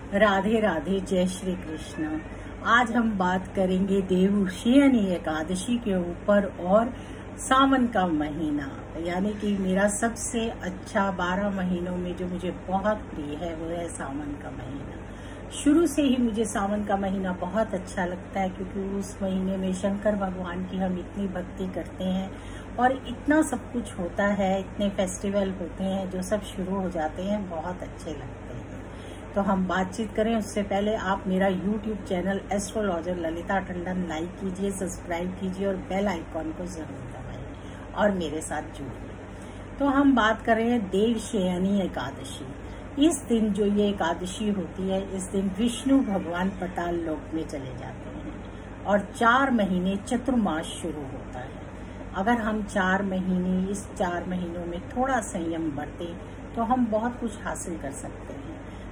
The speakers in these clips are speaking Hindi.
राधे राधे, जय श्री कृष्ण। आज हम बात करेंगे देवशयनी एकादशी के ऊपर और सावन का महीना, यानी कि मेरा सबसे अच्छा 12 महीनों में जो मुझे बहुत प्रिय है वो है सावन का महीना। शुरू से ही मुझे सावन का महीना बहुत अच्छा लगता है, क्योंकि उस महीने में शंकर भगवान की हम इतनी भक्ति करते हैं और इतना सब कुछ होता है, इतने फेस्टिवल होते हैं जो सब शुरू हो जाते हैं, बहुत अच्छे लगते हैं। तो हम बातचीत करें उससे पहले आप मेरा YouTube channel astrologer Lalita Tandon like कीजिए, सब्सक्राइब कीजिए और बेल आइकॉन को जरूर दबाइए और मेरे साथ जुड़िए। तो हम बात कर रहे हैं देवशयनी एकादशी। इस दिन जो ये एकादशी होती है, इस दिन विष्णु भगवान पाताल लोक में चले जाते हैं और 4 महीने चतुर्मास शुरू होता है। अगर हम 4 महीने इस 4 महीनों में थोड़ा संयम बरतें तो हम बहुत कुछ हासिल कर सकते हैं।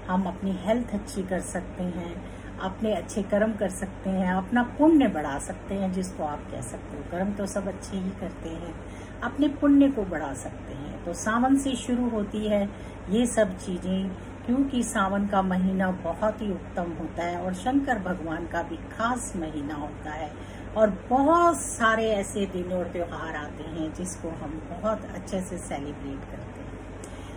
हम अपनी हेल्थ अच्छी कर सकते हैं, अपने अच्छे कर्म कर सकते हैं, अपना पुण्य बढ़ा सकते हैं, जिसको आप कह सकते हो। कर्म तो सब अच्छे ही करते हैं, अपने पुण्य को बढ़ा सकते हैं। तो सावन से शुरू होती है ये सब चीजें, क्योंकि सावन का महीना बहुत ही उत्तम होता है और शंकर भगवान का भी खास महीना होता है और बहुत सारे ऐसे दिन और त्योहार आते हैं जिसको हम बहुत अच्छे से सेलिब्रेट करते हैं।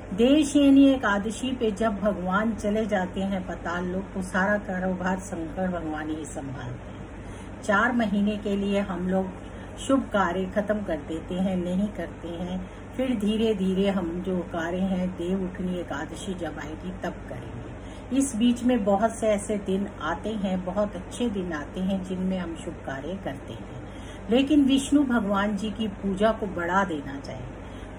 देवशयनी एकादशी पे जब भगवान चले जाते हैं पाताल लोक, तो सारा कारोबार शंकर भगवान ही संभालते हैं। 4 महीने के लिए हम लोग शुभ कार्य खत्म कर देते हैं, नहीं करते हैं। फिर धीरे धीरे हम जो कार्य हैं देव उठनी एकादशी जब आएगी तब करेंगे। इस बीच में बहुत से ऐसे दिन आते हैं, बहुत अच्छे दिन आते हैं जिनमें हम शुभ कार्य करते हैं, लेकिन विष्णु भगवान जी की पूजा को बढ़ा देना चाहिए।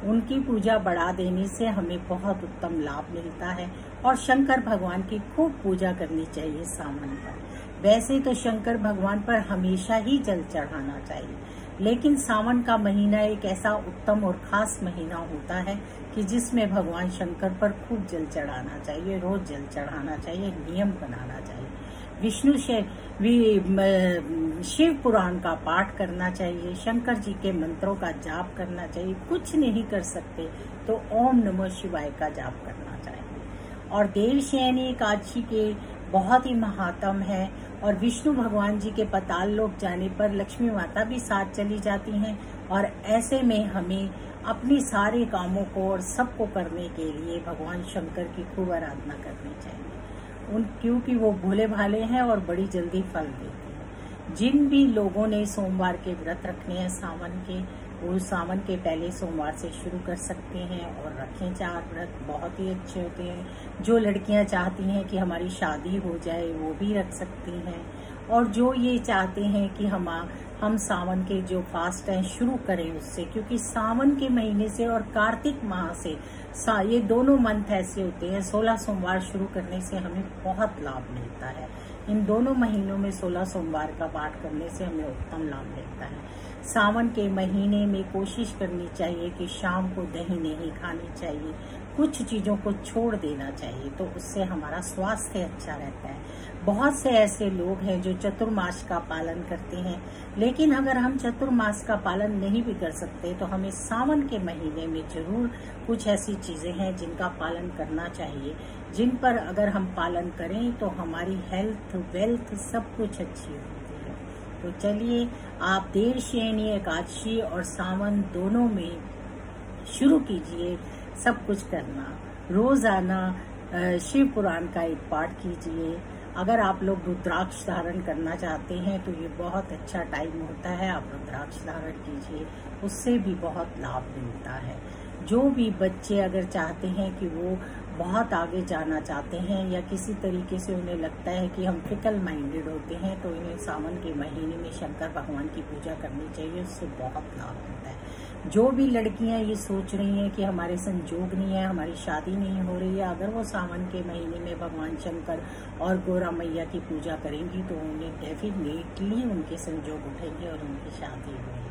उनकी पूजा बढ़ा देने से हमें बहुत उत्तम लाभ मिलता है और शंकर भगवान की खूब पूजा करनी चाहिए सावन पर। वैसे तो शंकर भगवान पर हमेशा ही जल चढ़ाना चाहिए, लेकिन सावन का महीना एक ऐसा उत्तम और खास महीना होता है कि जिसमें भगवान शंकर पर खूब जल चढ़ाना चाहिए, रोज जल चढ़ाना चाहिए, नियम बनाना चाहिए। शिव पुराण का पाठ करना चाहिए, शंकर जी के मंत्रों का जाप करना चाहिए। कुछ नहीं कर सकते तो ओम नमः शिवाय का जाप करना चाहिए। और देवशयनी एकादशी के बहुत ही महात्म है और विष्णु भगवान जी के पाताल लोक जाने पर लक्ष्मी माता भी साथ चली जाती हैं और ऐसे में हमें अपनी सारे कामों को और सबको करने के लिए भगवान शंकर की खूब आराधना करनी चाहिए, क्योंकि वो भोले भाले हैं और बड़ी जल्दी फल देते हैं। जिन भी लोगों ने सोमवार के व्रत रखने हैं सावन के, वो सावन के पहले सोमवार से शुरू कर सकते हैं और रखें 4 व्रत, बहुत ही अच्छे होते हैं। जो लड़कियां चाहती हैं कि हमारी शादी हो जाए वो भी रख सकती हैं, और जो ये चाहते हैं कि हम सावन के जो फास्ट हैं शुरू करें उससे, क्योंकि सावन के महीने से और कार्तिक माह से ये दोनों मंथ ऐसे होते हैं, 16 सोमवार शुरू करने से हमें बहुत लाभ मिलता है। इन दोनों महीनों में 16 सोमवार का पाठ करने से हमें उत्तम लाभ मिलता है। सावन के महीने में कोशिश करनी चाहिए कि शाम को दही नहीं खानी चाहिए, कुछ चीजों को छोड़ देना चाहिए, तो उससे हमारा स्वास्थ्य अच्छा रहता है। बहुत से ऐसे लोग हैं जो चतुर्मास का पालन करते हैं, लेकिन अगर हम चतुर्मास का पालन नहीं भी कर सकते तो हमें सावन के महीने में जरूर कुछ ऐसी चीजें हैं जिनका पालन करना चाहिए, जिन पर अगर हम पालन करें तो हमारी हेल्थ, वेल्थ सब कुछ अच्छी होती है। तो चलिए, आप देवशयनी एकादशी और सावन दोनों में शुरू कीजिए सब कुछ करना। रोजाना शिव पुराण का एक पाठ कीजिए। अगर आप लोग रुद्राक्ष धारण करना चाहते हैं तो ये बहुत अच्छा टाइम होता है, आप रुद्राक्ष धारण कीजिए, उससे भी बहुत लाभ मिलता है। जो भी बच्चे अगर चाहते हैं कि वो बहुत आगे जाना चाहते हैं या किसी तरीके से उन्हें लगता है कि हम फिकल माइंडेड होते हैं, तो इन्हें सावन के महीने में शंकर भगवान की पूजा करनी चाहिए, उससे बहुत लाभ होता है। जो भी लड़कियां ये सोच रही हैं कि हमारे संजोग नहीं है, हमारी शादी नहीं हो रही है, अगर वो सावन के महीने में भगवान शंकर और गौरा मैया की पूजा करेंगी तो उन्हें डेफिनेटली उनके संजोग उठेंगे और उनकी शादी होगी।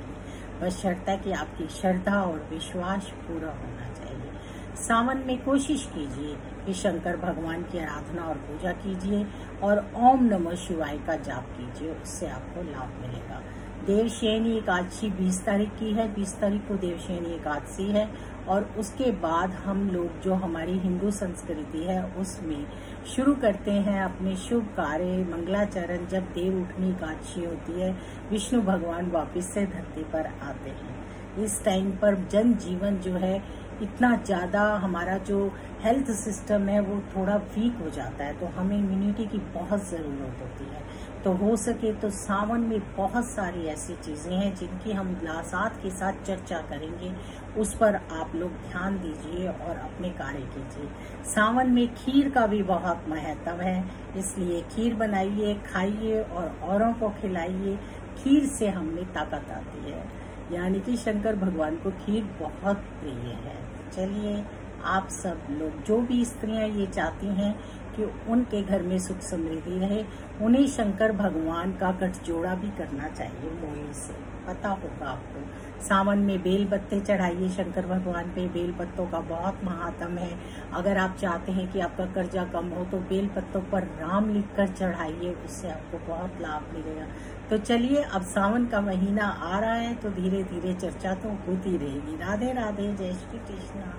बस शर्त है कि आपकी श्रद्धा और विश्वास पूरा होना चाहिए। सावन में कोशिश कीजिए कि शंकर भगवान की आराधना और पूजा कीजिए और ओम नमः शिवाय का जाप कीजिए, उससे आपको लाभ मिलेगा। देवशयनी एकादशी 20 तारीख की है, 20 तारीख को देवशयनी एकादशी है। और उसके बाद हम लोग जो हमारी हिंदू संस्कृति है उसमें शुरू करते हैं अपने शुभ कार्य मंगलाचरण। जब देव उठनी एकादशी होती है, विष्णु भगवान वापस से धरती पर आते हैं। इस टाइम पर जन जीवन जो है इतना ज्यादा, हमारा जो हेल्थ सिस्टम है वो थोड़ा वीक हो जाता है, तो हमें इम्यूनिटी की बहुत जरूरत होती है। तो हो सके तो सावन में बहुत सारी ऐसी चीजें हैं जिनकी हम साथ के साथ चर्चा करेंगे, उस पर आप लोग ध्यान दीजिए और अपने कार्य कीजिए। सावन में खीर का भी बहुत महत्व है, इसलिए खीर बनाइए, खाइए और औरों को खिलाइए। खीर से हमें ताकत आती है, यानी कि शंकर भगवान को खीर बहुत प्रिय है। चलिए, आप सब लोग, जो भी स्त्रियां ये चाहती हैं कि उनके घर में सुख समृद्धि रहे, उन्हें शंकर भगवान का गठजोड़ा भी करना चाहिए मोली से। पता होगा आपको, सावन में बेल पत्ते चढ़ाइए शंकर भगवान पे। बेल पत्तों का बहुत महात्म है। अगर आप चाहते हैं कि आपका कर्जा कम हो तो बेल पत्तों पर राम लिखकर चढ़ाइए, उससे आपको बहुत लाभ मिलेगा। तो चलिए, अब सावन का महीना आ रहा है तो धीरे धीरे चर्चा तो होती रहेगी। राधे राधे, जय श्री कृष्णा।